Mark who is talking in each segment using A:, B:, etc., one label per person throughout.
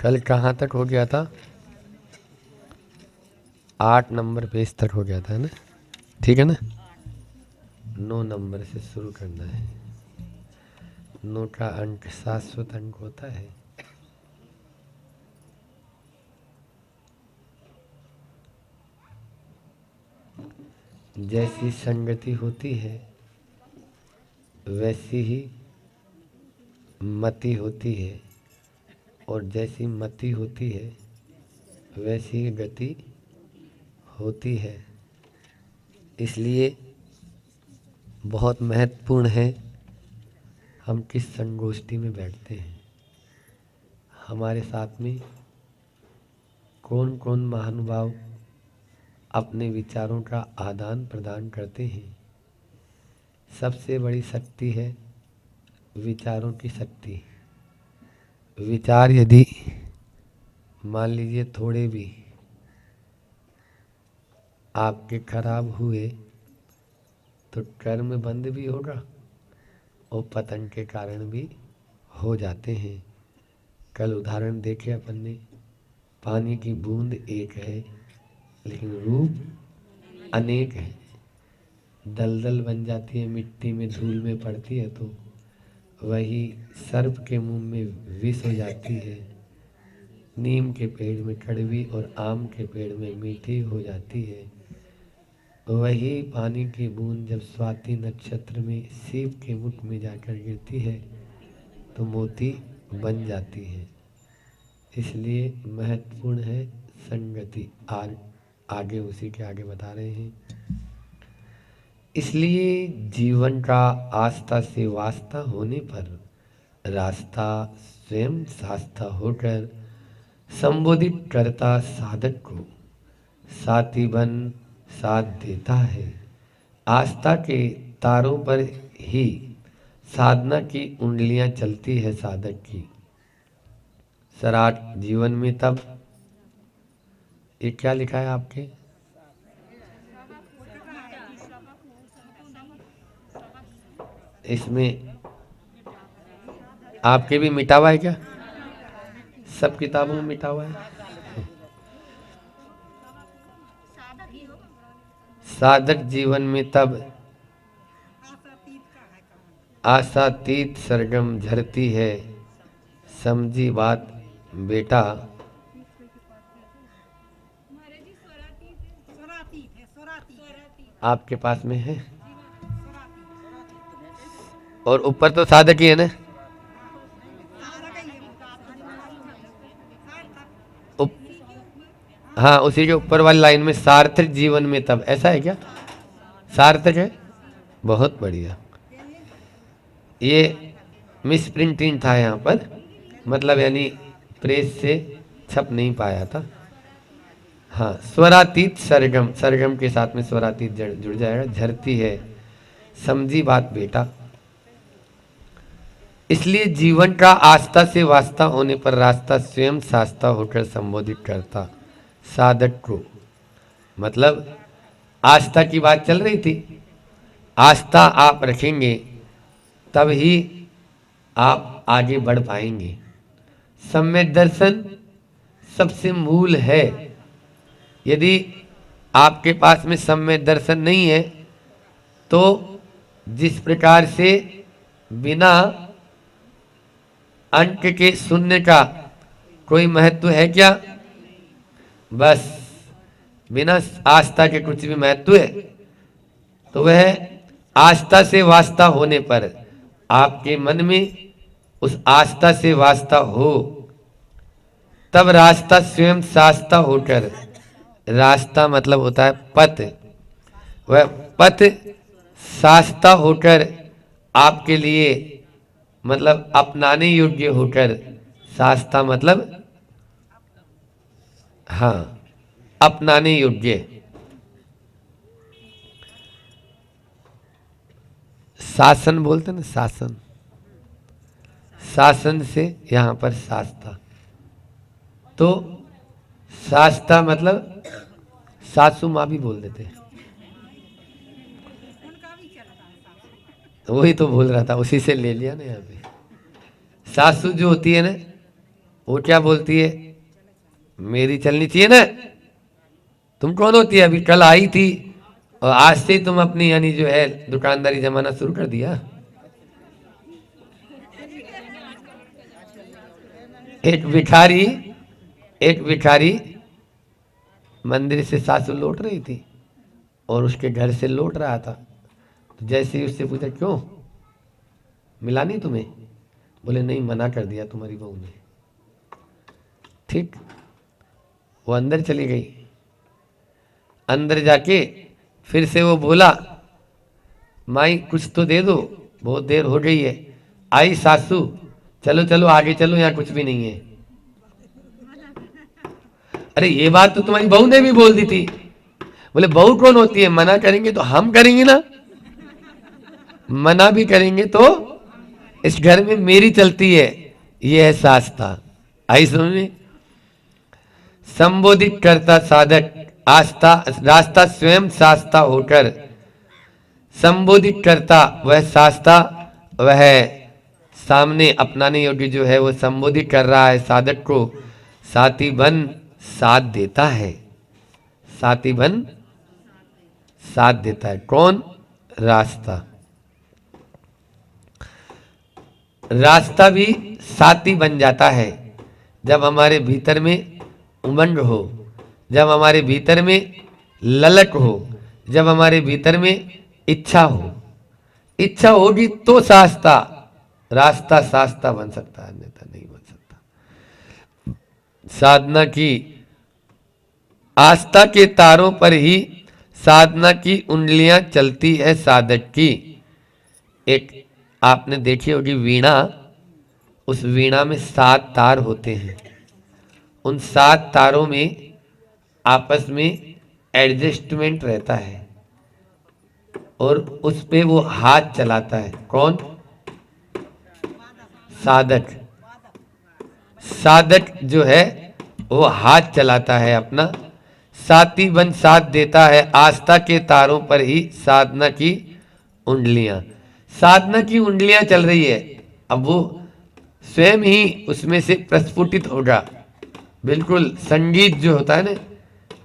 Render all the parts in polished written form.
A: कल कहाँ तक हो गया था? 8 नंबर पेज तक हो गया था ना? ठीक है ना? 9 नंबर से शुरू करना है। 9 का अंक शाश्वत अंक होता है। जैसी संगति होती है वैसी ही मति होती है, और जैसी मति होती है वैसी ही गति होती है। इसलिए बहुत महत्वपूर्ण है हम किस संगोष्ठी में बैठते हैं, हमारे साथ में कौन कौन महानुभाव अपने विचारों का आदान प्रदान करते हैं। सबसे बड़ी शक्ति है विचारों की शक्ति। विचार यदि मान लीजिए थोड़े भी आपके खराब हुए तो कर्म बंद भी होगा और पतन के कारण भी हो जाते हैं। कल उदाहरण देखे अपन ने, पानी की बूंद एक है लेकिन रूप अनेक है। दलदल बन जाती है, मिट्टी में धूल में पड़ती है तो वही सर्प के मुंह में विष हो जाती है, नीम के पेड़ में कड़वी और आम के पेड़ में मीठी हो जाती है। वही पानी की बूंद जब स्वाति नक्षत्र में सीप के मुख में जाकर गिरती है तो मोती बन जाती है। इसलिए महत्वपूर्ण है संगति। आगे उसी के आगे बता रहे हैं। इसलिए जीवन का आस्था से वास्ता होने पर रास्ता स्वयं शास्ता होकर संबोधित करता साधक को साथी बन साथ देता है। आस्था के तारों पर ही साधना की उंगलियां चलती है साधक की। सराट जीवन में तब, ये क्या लिखा है आपके? इसमें आपके भी मिटा हुआ है क्या? सब किताबों में मिटा हुआ है। साधक जीवन में तब आशातीत सरगम झरती है, समझी बात बेटा। आपके पास में है और ऊपर तो साधक ही है ना? हाँ, उसी के ऊपर वाली लाइन में सार्थक जीवन में तब, ऐसा है क्या? सार्थक है, बहुत बढ़िया। ये मिस प्रिंटिंग था यहाँ पर, मतलब यानी प्रेस से छप नहीं पाया था। हाँ, स्वरातीत सरगम, सरगम के साथ में स्वरातीत जुड़ जाएगा। झरती है, समझी बात बेटा। इसलिए जीवन का आस्था से वास्ता होने पर रास्ता स्वयं शास्ता होकर संबोधित करता साधक को। मतलब आस्था की बात चल रही थी। आस्था आप रखेंगे तब ही आप आगे बढ़ पाएंगे। सम्यक दर्शन सबसे मूल है। यदि आपके पास में सम्यक दर्शन नहीं है तो जिस प्रकार से बिना अंक के शून्य का कोई महत्व है क्या? बस बिना आस्था के कुछ भी महत्व है? तो वह आस्था से वास्ता होने पर आपके मन में उस आस्था से वास्ता हो तब रास्ता स्वयं शास्ता होकर, रास्ता मतलब होता है पथ, वह पथ शास्ता होकर आपके लिए मतलब अपनाने योग्य होकर, शास्ता मतलब हाँ अपनाने योग्य। शासन बोलते ना, शासन, शासन से यहां पर शास्ता। तो शास्ता मतलब सासू माँ भी बोल देते हैं, वही तो बोल रहा था, उसी से ले लिया ना। यहाँ पे सासू जो होती है ना, वो क्या बोलती है, मेरी चलनी चाहिए ना। तुम कौन होती है, अभी कल आई थी और आज से तुम अपनी यानी जो है दुकानदारी जमाना शुरू कर दिया। एक भिखारी मंदिर से सासू लौट रही थी और उसके घर से लौट रहा था। तो जैसे ही उससे पूछा, क्यों मिला नहीं तुम्हें? बोले नहीं, मना कर दिया तुम्हारी बहू ने। ठीक, वो अंदर चली गई। अंदर जाके फिर से वो बोला, माई कुछ तो दे दो, बहुत देर हो गई है। आई सासू, चलो चलो आगे चलो, यहाँ कुछ भी नहीं है। अरे ये बात तो तुम्हारी बहू ने भी बोल दी थी। बोले बहू कौन होती है, मना करेंगे तो हम करेंगे ना, मना भी करेंगे तो इस घर में मेरी चलती है, ये है शास्ता। आई समझ में? संबोधित करता साधक आस्था रास्ता स्वयं शास्ता होकर संबोधित करता वह शास्ता, वह सामने अपनाने योग्य जो है वो संबोधित कर रहा है साधक को। साथी बन साथ देता है, साथी बन साथ देता है। कौन? रास्ता। रास्ता भी साथी बन जाता है जब हमारे भीतर में उमंग हो, जब हमारे भीतर में ललक हो, जब हमारे भीतर में इच्छा हो। इच्छा होगी तो शास्ता, रास्ता शास्ता बन सकता है, अन्यथा नहीं बन सकता। साधना की आस्था के तारों पर ही साधना की उंगलियां चलती है साधक की। एक आपने देखी होगी वीणा, उस वीणा में 7 तार होते हैं। उन 7 तारों में आपस में एडजस्टमेंट रहता है और उस पे वो हाथ चलाता है। कौन? साधक। साधक जो है वो हाथ चलाता है अपना। साथी बन साथ देता है आस्था के तारों पर ही साधना की उंगलियां। साधना की उंगलियां चल रही है, अब वो स्वयं ही उसमें से प्रस्फुटित होगा। बिल्कुल संगीत जो होता है ना,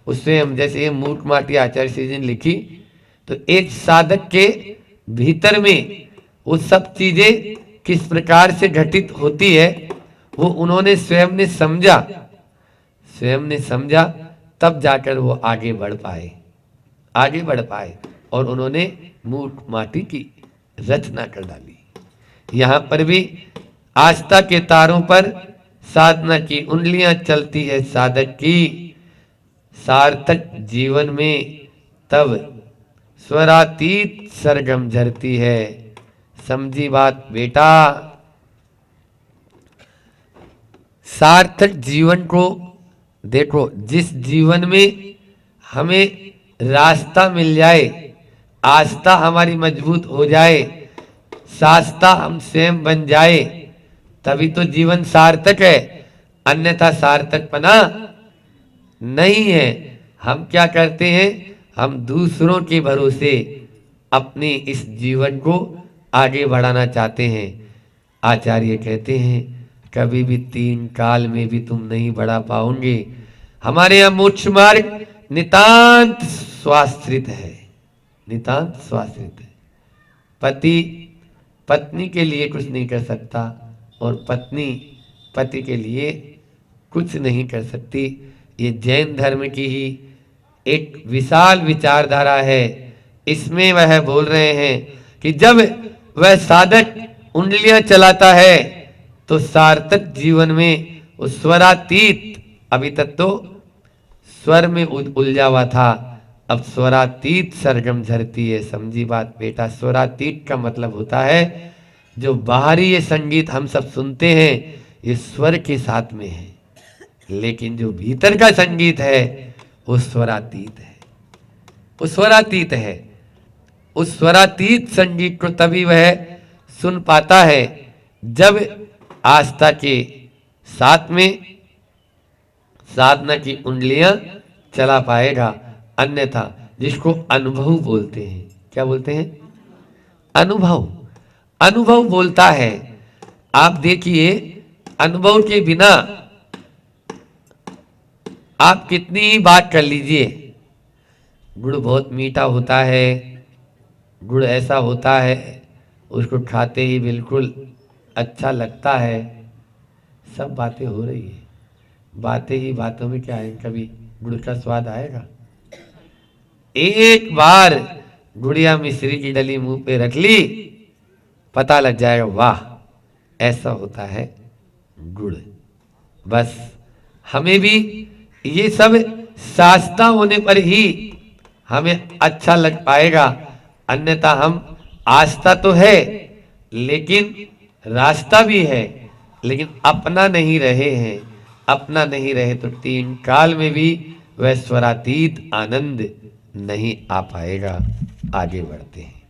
A: उससे हम जैसे ये मूक माटी आचार्य श्री जी ने लिखी, तो एक साधक के भीतर में वो सब चीजें किस प्रकार से घटित होती है वो उन्होंने स्वयं ने समझा, स्वयं ने समझा, तब जाकर वो आगे बढ़ पाए, आगे बढ़ पाए और उन्होंने मूक माटी की रचना कर डाली। यहां पर भी आस्था के तारों पर साधना की उंगलियां चलती है साधक की। सार्थक जीवन में तब स्वरातीत सरगम झरती है। समझी बात बेटा? सार्थक जीवन को देखो, जिस जीवन में हमें रास्ता मिल जाए, आस्था हमारी मजबूत हो जाए, शास्ता हम स्वयं बन जाए, तभी तो जीवन सार्थक है, अन्यथा सार्थकपना नहीं है। हम क्या करते हैं, हम दूसरों के भरोसे अपने इस जीवन को आगे बढ़ाना चाहते हैं। आचार्य कहते हैं कभी भी 3 काल में भी तुम नहीं बढ़ा पाओगे। हमारे यहाँ मोक्ष मार्ग नितांत स्वाश्रित है, नितांत स्वाश्रित है। पति पत्नी के लिए कुछ नहीं कर सकता और पत्नी पति के लिए कुछ नहीं कर सकती। ये जैन धर्म की ही एक विशाल विचारधारा है। इसमें वह बोल रहे हैं कि जब वह साधक उंगलियां चलाता है तो सार्थक जीवन में उस स्वरातीत, अभी तक तो स्वर में उलझा हुआ था, अब स्वरातीत सरगम झरती है। समझी बात बेटा? स्वरातीत का मतलब होता है जो बाहरी ये संगीत हम सब सुनते हैं ये स्वर के साथ में है, लेकिन जो भीतर का संगीत है वो स्वरातीत है, वो स्वरातीत है। उस स्वरातीत संगीत को तभी वह सुन पाता है जब आस्था के साथ में साधना की उंगलियां चला पाएगा, अन्यथा जिसको अनुभव बोलते हैं। क्या बोलते हैं? अनुभव। अनुभव बोलता है। आप देखिए, अनुभव के बिना आप कितनी ही बात कर लीजिए, गुड़ बहुत मीठा होता है, गुड़ ऐसा होता है, उसको खाते ही बिल्कुल अच्छा लगता है, सब बातें हो रही है, बातें ही बातों में क्या है, कभी गुड़ का स्वाद आएगा? एक बार गुड़िया मिश्री की डली मुंह पे रख ली, पता लग जाएगा, वाह ऐसा होता है गुड़। बस हमें भी ये सब शास्त्रा होने पर ही हमें अच्छा लग पाएगा, अन्यथा हम आस्था तो है लेकिन रास्ता भी है, लेकिन अपना नहीं रहे हैं। अपना नहीं रहे तो तीन काल में भी वह स्वरातीत आनंद नहीं आ पाएगा। आगे बढ़ते हैं।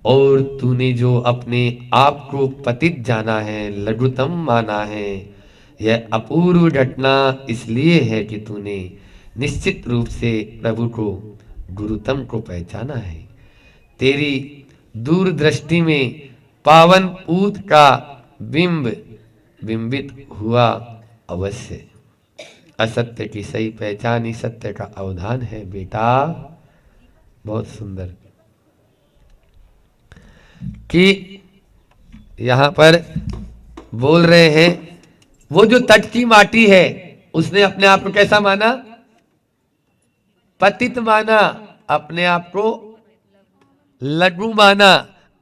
A: और तूने जो अपने आप को पतित जाना है, लघुतम माना है, यह अपूर्व घटना इसलिए है कि तूने निश्चित रूप से प्रभु को, गुरुतम को पहचाना है। तेरी दूरदृष्टि में पावन पूत का बिंब बिंबित हुआ अवश्य। असत्य की सही पहचान ही सत्य का अवधान है बेटा। बहुत सुंदर कि यहां पर बोल रहे हैं, वो जो तट की माटी है उसने अपने आप को कैसा माना? पतित माना, अपने आप को लघु माना,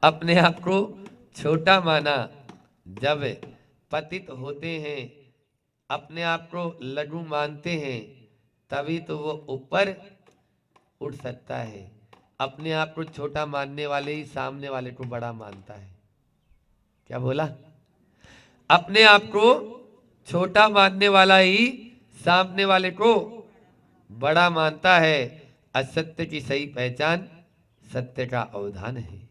A: अपने आप को छोटा माना। जब पतित होते हैं, अपने आप को लघु मानते हैं, तभी तो वो ऊपर उठ सकता है। अपने आप को छोटा मानने वाले ही सामने वाले को बड़ा मानता है। क्या बोला? अपने आप को छोटा मानने वाला ही सामने वाले को बड़ा मानता है। असत्य की सही पहचान सत्य का अवधान है।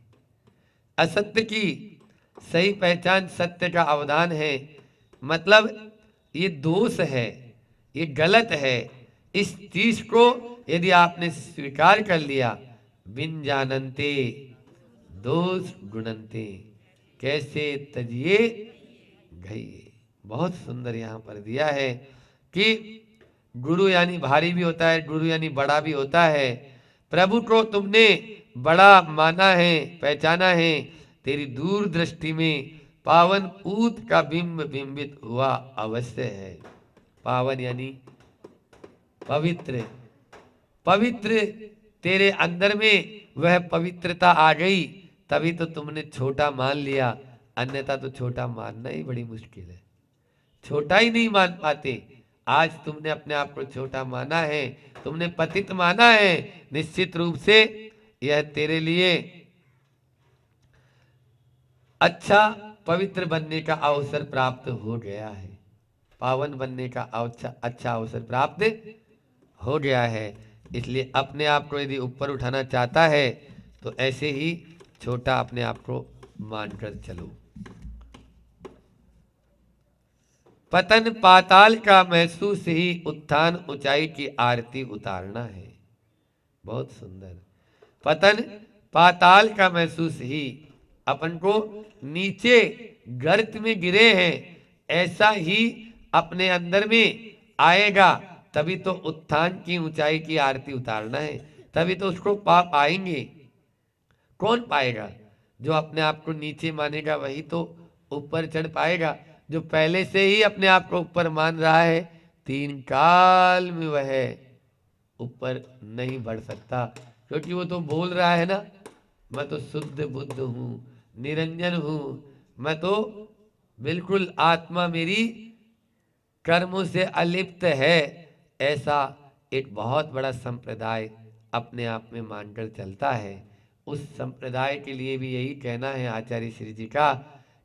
A: असत्य की सही पहचान सत्य का अवधान है, मतलब ये दोष है, ये गलत है। इस चीज को यदि आपने स्वीकार कर लिया, बिन जानन्ते दोष गुणन्ते, कैसे तजिए गई। बहुत सुंदर यहाँ पर दिया है कि गुरु यानी भारी भी होता है, गुरु यानी बड़ा भी होता है। प्रभु को तुमने बड़ा माना है, पहचाना है। तेरी दूर दृष्टि में पावन पूत का बिंब बिंबित हुआ अवश्य है। पावन यानी पवित्र, पवित्र तेरे अंदर में वह पवित्रता आ गई, तभी तो तुमने छोटा मान लिया, अन्यथा तो छोटा मानना ही बड़ी मुश्किल है। छोटा ही नहीं मान पाते। आज तुमने अपने आप को छोटा माना है, तुमने पतित माना है, निश्चित रूप से यह तेरे लिए अच्छा पवित्र बनने का अवसर प्राप्त हो गया है। पावन बनने का अच्छा अवसर प्राप्त हो गया है। इसलिए अपने आप को यदि ऊपर उठाना चाहता है तो ऐसे ही छोटा अपने आप को मानकर चलो। पतन पाताल का महसूस ही उत्थान ऊंचाई की आरती उतारना है। बहुत सुंदर। पतन पाताल का महसूस ही, अपन को नीचे गर्त में गिरे हैं ऐसा ही अपने अंदर में आएगा, तभी तो उत्थान की ऊंचाई की आरती उतारना है, तभी तो उसको पा पाएंगे। कौन पाएगा? जो अपने आप को नीचे मानेगा वही तो ऊपर चढ़ पाएगा। जो पहले से ही अपने आप को ऊपर मान रहा है, तीन काल में वह ऊपर नहीं बढ़ सकता, क्योंकि वो तो बोल रहा है ना, मैं तो शुद्ध बुद्ध हूं, निरंजन हूं, मैं तो बिल्कुल आत्मा मेरी कर्मों से अलिप्त है। ऐसा एक बहुत बड़ा संप्रदाय अपने आप में मानकर चलता है। उस संप्रदाय के लिए भी यही कहना है आचार्य श्री जी का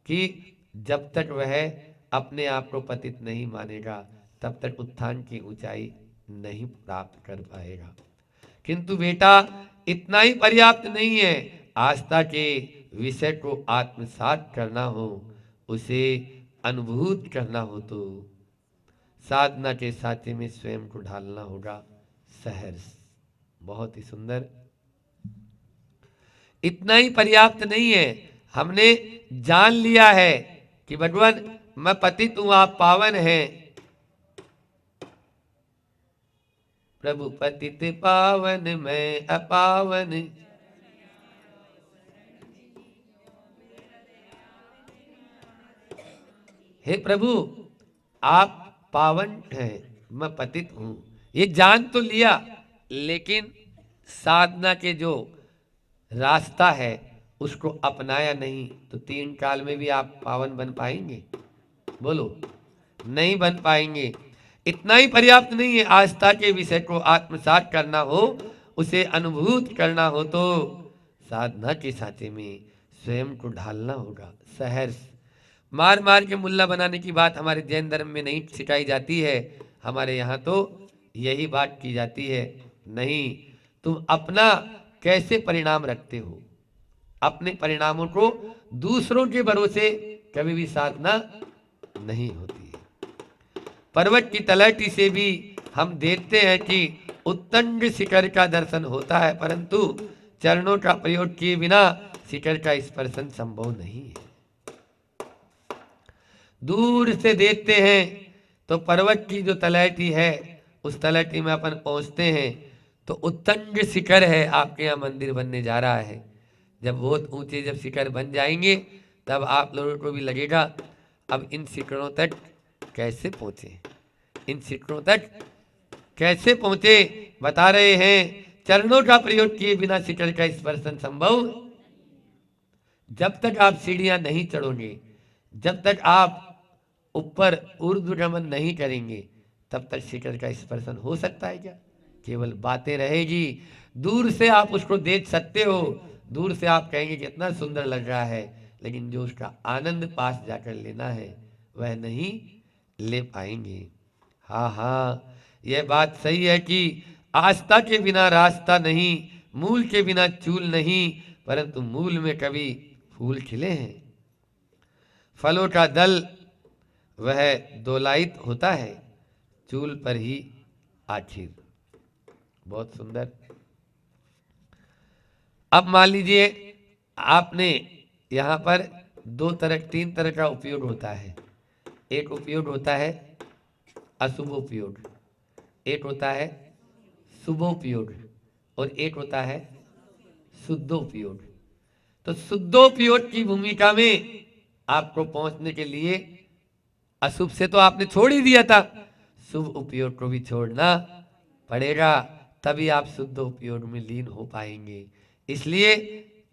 A: कि जब तक वह अपने आप को पतित नहीं मानेगा, तब तक उत्थान की ऊंचाई नहीं प्राप्त कर पाएगा। किंतु बेटा इतना ही पर्याप्त नहीं है। आस्था के विषय को आत्मसात करना हो, उसे अनुभूत करना हो, तो साधना के साथी में स्वयं को ढालना होगा सहर्ष। बहुत ही सुंदर। इतना ही पर्याप्त नहीं है। हमने जान लिया है कि भगवान मैं पतित हूं, आप पावन हैं, प्रभु पतित पावन मैं अपावन। हे प्रभु आप पावन हैं, मैं पतित हूं, ये जान तो लिया, लेकिन साधना के जो रास्ता है उसको अपनाया नहीं, तो 3 काल में भी आप पावन बन पाएंगे? बोलो, नहीं बन पाएंगे। इतना ही पर्याप्त नहीं है। आस्था के विषय को आत्मसात करना हो, उसे अनुभूत करना हो, तो साधना के सांचे में स्वयं को ढालना होगा। सहर्ष मार मार के मुल्ला बनाने की बात हमारे जैन धर्म में नहीं सिखाई जाती है। हमारे यहाँ तो यही बात की जाती है, नहीं, तुम अपना कैसे परिणाम रखते हो, अपने परिणामों को दूसरों के भरोसे कभी भी साधना नहीं होती है। पर्वत की तलहटी से भी हम देखते हैं कि उत्तंग शिखर का दर्शन होता है, परंतु चरणों का प्रयोग किए बिना शिखर का स्पर्शन संभव नहीं है। दूर से देखते हैं तो पर्वत की जो तलहटी है, उस तलहटी में अपन पहुंचते हैं तो उत्तंग शिखर है, आपके यहाँ मंदिर बनने जा रहा है। जब बहुत ऊंचे जब शिखर बन जाएंगे तब आप लोगों को भी लगेगा अब इन शिखरों तक कैसे पहुंचे, इन शिखरों तक कैसे पहुंचे। बता रहे हैं चरणों का प्रयोग किए बिना शिखर का स्पर्शन संभव। जब तक आप सीढ़ियां नहीं चढ़ोगे, जब तक आप ऊपर ऊर्ध्वगमन नहीं करेंगे, तब तक शिखर का स्पर्शन हो सकता है क्या? केवल बातें रहेगी। दूर से आप उसको देख सकते हो, दूर से आप कहेंगे कितना सुंदर लग रहा है, लेकिन जो उसका आनंद पास जाकर लेना है वह नहीं ले पाएंगे। हाँ हाँ, यह बात सही है कि आस्था के बिना रास्ता नहीं, मूल के बिना चूल नहीं, परंतु मूल में कभी फूल खिले हैं। फलों का दल वह दोलायित होता है, चूल पर ही आखिर। बहुत सुंदर। अब मान लीजिए आपने यहाँ पर 3 तरह का उपयोग होता है। एक उपयोग होता है अशुभ उपयोग, एक होता है शुभ उपयोग, और एक होता है शुद्धोपयोग। तो शुद्धोपयोग की भूमिका में आपको पहुंचने के लिए अशुभ से तो आपने छोड़ ही दिया था, शुभ उपयोग को भी छोड़ना पड़ेगा, तभी आप शुद्ध उपयोग में लीन हो पाएंगे। इसलिए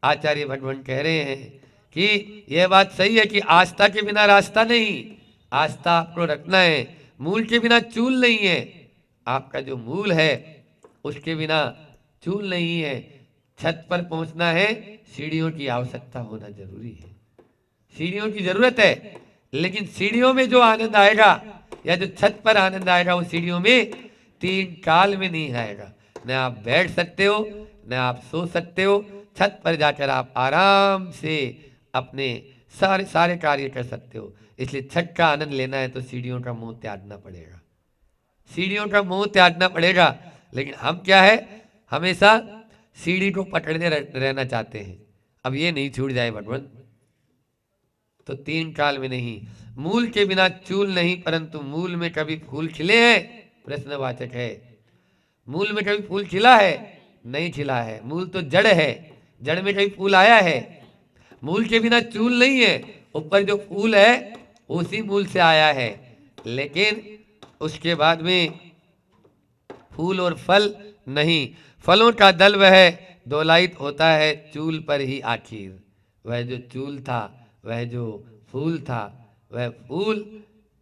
A: आचार्य भगवान कह रहे हैं कि यह बात सही है कि आस्था के बिना रास्ता नहीं, आस्था आपको रखना है, मूल के बिना चूल नहीं है। आपका जो मूल है उसके बिना चूल नहीं है। छत पर पहुंचना है, सीढ़ियों की आवश्यकता होना जरूरी है, सीढ़ियों की जरूरत है, लेकिन सीढ़ियों में जो आनंद आएगा या जो छत पर आनंद आएगा वो सीढ़ियों में 3 काल में नहीं आएगा। न आप बैठ सकते हो, न आप सो सकते हो, छत पर जाकर आप आराम से अपने सारे कार्य कर सकते हो। इसलिए छत का आनंद लेना है तो सीढ़ियों का मोह त्यागना पड़ेगा, सीढ़ियों का मोह त्यागना पड़ेगा। लेकिन हम क्या है, हमेशा सीढ़ी को पकड़ने रहना चाहते हैं। अब ये नहीं छूट जाए भगवान, तो 3 काल में नहीं, मूल के बिना चूल नहीं, परंतु मूल में कभी फूल खिले हैं? प्रश्नवाचक है। मूल में कभी फूल खिला है? नहीं खिला है। मूल तो जड़ है, जड़ में कभी फूल आया है? मूल के बिना चूल नहीं है, ऊपर जो फूल है उसी मूल से आया है, लेकिन उसके बाद में फूल और फल नहीं। फलों का दल वह दोलायित होता है, चूल पर ही आखिर। वह जो चूल था, वह जो फूल था, वह फूल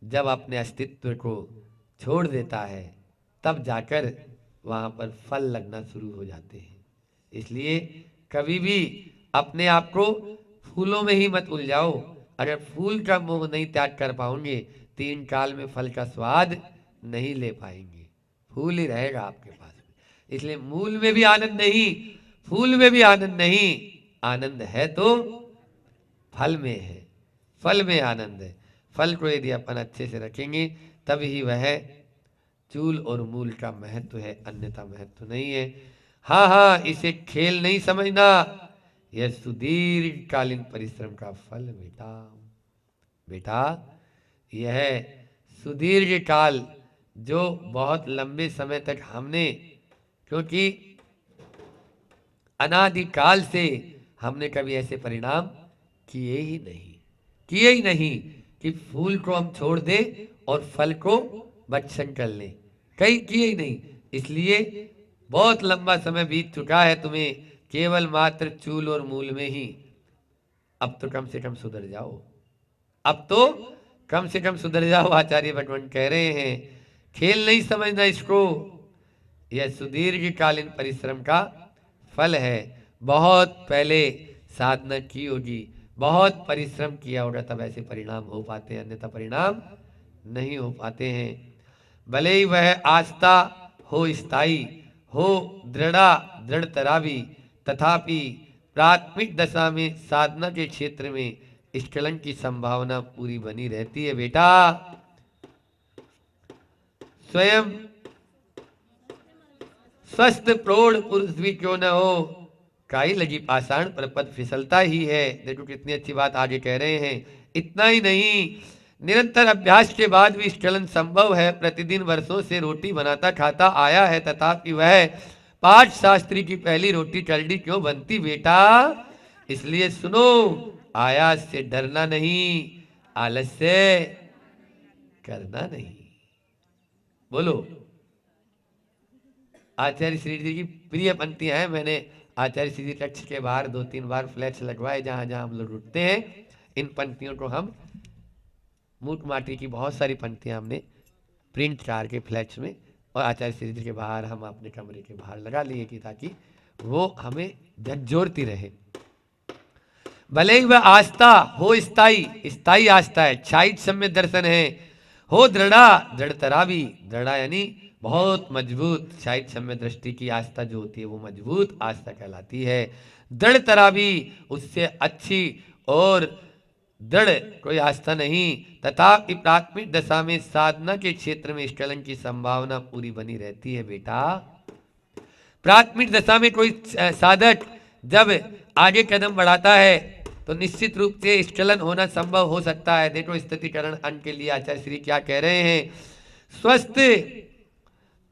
A: जब अपने अस्तित्व को छोड़ देता है तब जाकर वहाँ पर फल लगना शुरू हो जाते हैं। इसलिए कभी भी अपने आप को फूलों में ही मत उलझाओ। अगर फूल का मोह नहीं त्याग कर पाओगे, 3 काल में फल का स्वाद नहीं ले पाएंगे, फूल ही रहेगा आपके पास में। इसलिए मूल में भी आनंद नहीं, फूल में भी आनंद नहीं, आनंद है तो फल में है, फल में आनंद है। फल को यदि अपन अच्छे से रखेंगे तभी वह चूल और मूल का महत्व है, अन्यथा महत्व नहीं है। हाँ हाँ, इसे खेल नहीं समझना, यह सुदीर्घकालीन परिश्रम का फल बेटा। बेटा यह सुदीर्घ काल जो बहुत लंबे समय तक हमने, क्योंकि अनादिकाल से हमने कभी ऐसे परिणाम किए ही नहीं कि फूल को हम छोड़ दें और फल को भक्षण कर लें, कहीं किए ही नहीं। इसलिए बहुत लंबा समय बीत चुका है तुम्हें केवल मात्र चूल और मूल में ही। अब तो कम से कम सुधर जाओ, अब तो कम से कम सुधर जाओ। आचार्य भगवान कह रहे हैं खेल नहीं समझना इसको, यह सुदीर्घकालीन परिश्रम का फल है। बहुत पहले साधना की होगी, बहुत परिश्रम किया होगा, तब ऐसे परिणाम हो पाते हैं, अन्यथा परिणाम नहीं हो पाते हैं। भले ही वह आस्था हो स्थायी, हो दृढ़ तरावी, तथापि प्राथमिक दशा में साधना के क्षेत्र में स्खलन की संभावना पूरी बनी रहती है। बेटा स्वयं स्वस्थ प्रौढ़ पुरुष भी क्यों न हो, काई लगी पाषाण पर पद फिसलता ही है। देखो कितनी अच्छी बात आगे कह रहे हैं। इतना ही नहीं, निरंतर अभ्यास के बाद भी स्खलन संभव है। प्रतिदिन वर्षों से रोटी बनाता खाता आया है, तथापि वह पाठ शास्त्री की पहली रोटी करड़ी क्यों बनती बेटा? इसलिए सुनो, आयास से डरना नहीं, आलस से करना नहीं। बोलो, आचार्य श्री जी की प्रिय पंक्तियां हैं। मैंने आचार्य श्री जी कक्ष के बाहर 2-3 बार फ्लैक्स लगवाए, जहां जहां हम लोग उठते हैं। इन पंक्तियों को हम मूक माटी की बहुत सारी पंक्तियां हमने प्रिंट कार के फ्लैक्स में और आचार्य श्री जी के बाहर हम अपने कमरे के बाहर लगा लिए कि ताकि वो हमें झकझोरती रहे। भले ही वह आस्था हो स्थायी आस्था है, क्षायित सम्य दर्शन है, हो दृढ़ तरावी, दृढ़ा यानी बहुत मजबूत, क्षायित सम्य दृष्टि की आस्था जो होती है वो मजबूत आस्था कहलाती है। दृढ़ तरावी उससे अच्छी और दृढ़ कोई आस्था नहीं। तथापि प्राथमिक दशा में साधना के क्षेत्र में स्खलन की संभावना पूरी बनी रहती है बेटा। प्राथमिक दशा में कोई साधक जब आगे कदम बढ़ाता है तो निश्चित रूप से स्खलन होना संभव हो सकता है। देखो स्थितिकरण अंग के लिए आचार्य श्री क्या कह रहे हैं। स्वस्थ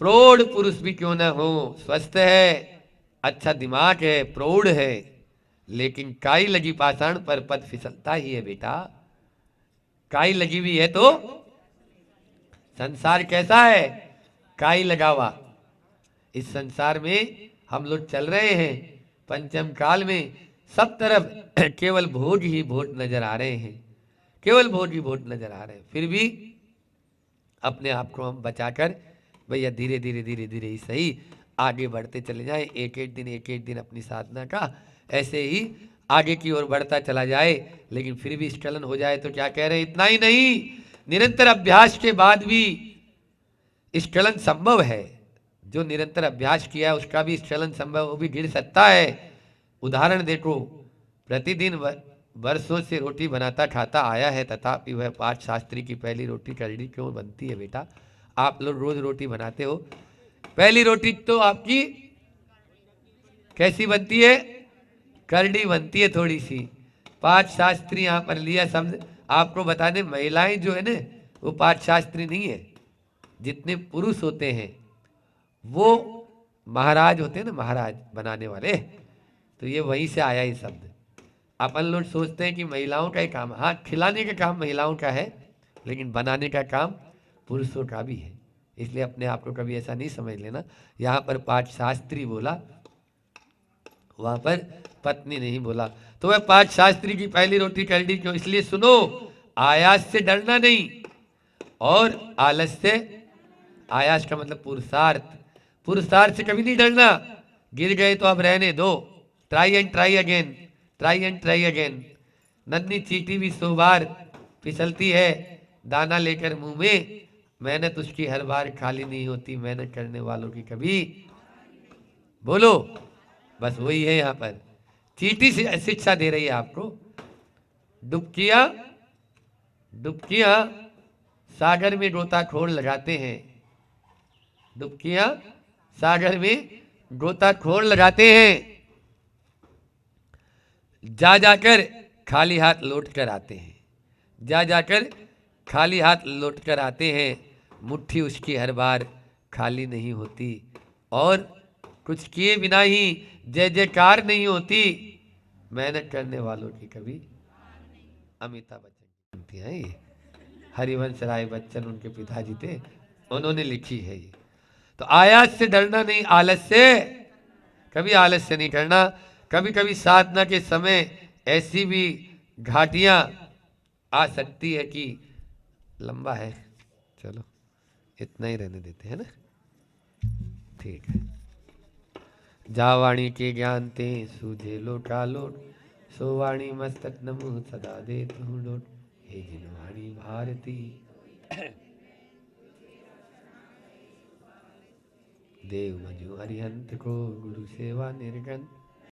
A: प्रौढ़ पुरुष भी क्यों न हो, स्वस्थ है, अच्छा दिमाग है, प्रौढ़ है, लेकिन काई लगी पाषाण पर पद फिसलता ही है बेटा। काई लगी हुई है तो संसार कैसा है, काई लगा हुआ। इस संसार में हम लोग चल रहे हैं पंचम काल में, सब तरफ केवल भोग ही भोग नजर आ रहे हैं, केवल भोग ही भोग नजर आ रहे हैं। फिर भी अपने आप को हम बचाकर भैया धीरे धीरे धीरे धीरे ही सही आगे बढ़ते चले जाएं। एक एक दिन अपनी साधना का ऐसे ही आगे की ओर बढ़ता चला जाए। लेकिन फिर भी स्खलन हो जाए तो क्या कह रहे हैं, इतना ही नहीं, निरंतर अभ्यास के बाद भी स्खलन संभव है। जो निरंतर अभ्यास किया है उसका भी स्खलन संभव, वो भी गिर सकता है। उदाहरण देखो, प्रतिदिन वर्षों से रोटी बनाता खाता आया है, तथापि वह पाठ शास्त्री की पहली रोटी करड़ी क्यों बनती है बेटा? आप लोग रोज रोटी बनाते हो, पहली रोटी तो आपकी कैसी बनती है, करड़ी बनती है थोड़ी सी। पाठ शास्त्री यहाँ पर लिया शब्द आपको बताने, महिलाएं जो है ना वो पाठ शास्त्री नहीं है। जितने पुरुष होते हैं वो महाराज होते हैं ना, महाराज बनाने वाले, तो ये वहीं से आया ये शब्द। अपन लोग सोचते हैं कि महिलाओं का ही काम, हाँ खिलाने का काम महिलाओं का है, लेकिन बनाने का काम पुरुषों का भी है। इसलिए अपने आप को कभी ऐसा नहीं समझ लेना। यहाँ पर पाठ शास्त्री बोला, वहां पर पत्नी नहीं बोला। तो वह पाठ शास्त्री की पहली रोटी करड़ी क्यों, इसलिए सुनो, आयास से डरना नहीं और आलस से, आयास का मतलब पुरुषार्थ, पुरुषार्थ से कभी नहीं डरना। गिर गए तो अब रहने दो, try and try again, try and try again. नन्ही चींटी भी 100 बार फिसलती है दाना लेकर मुंह में, मेहनत उसकी हर बार खाली नहीं होती, मेहनत करने वालों की कभी, बोलो, बस वही है। यहाँ पर चींटी से शिक्षा दे रही है आपको। डुबकियां डुबकियां सागर में गोताखोर लगाते हैं, डुबकियां सागर में गोताखोर लगाते हैं, जा जाकर खाली हाथ लौट कर आते हैं, जा जाकर खाली हाथ लौट कर आते हैं। मुट्ठी उसकी हर बार खाली नहीं होती, और कुछ किए बिना ही जय जयकार नहीं होती। मेहनत करने वालों की कभी, अमिताभ बच्चन की है ये, हरिवंश राय बच्चन उनके पिताजी थे, उन्होंने लिखी है ये। तो आयास से डरना नहीं, आलस से, कभी आलस्य नहीं करना। कभी कभी साधना के समय ऐसी भी घाटियां आ सकती है कि, लंबा है, चलो इतना ही रहने देते हैं ना, ठीक है। जा वाणी के ज्ञान ते सूझे लोटा लोट, सो वाणी मस्तक नमो सदा दे तू लोट, हे जिन वाणी भारती देव मजु हरिहंत को, गुरु सेवा निर्गन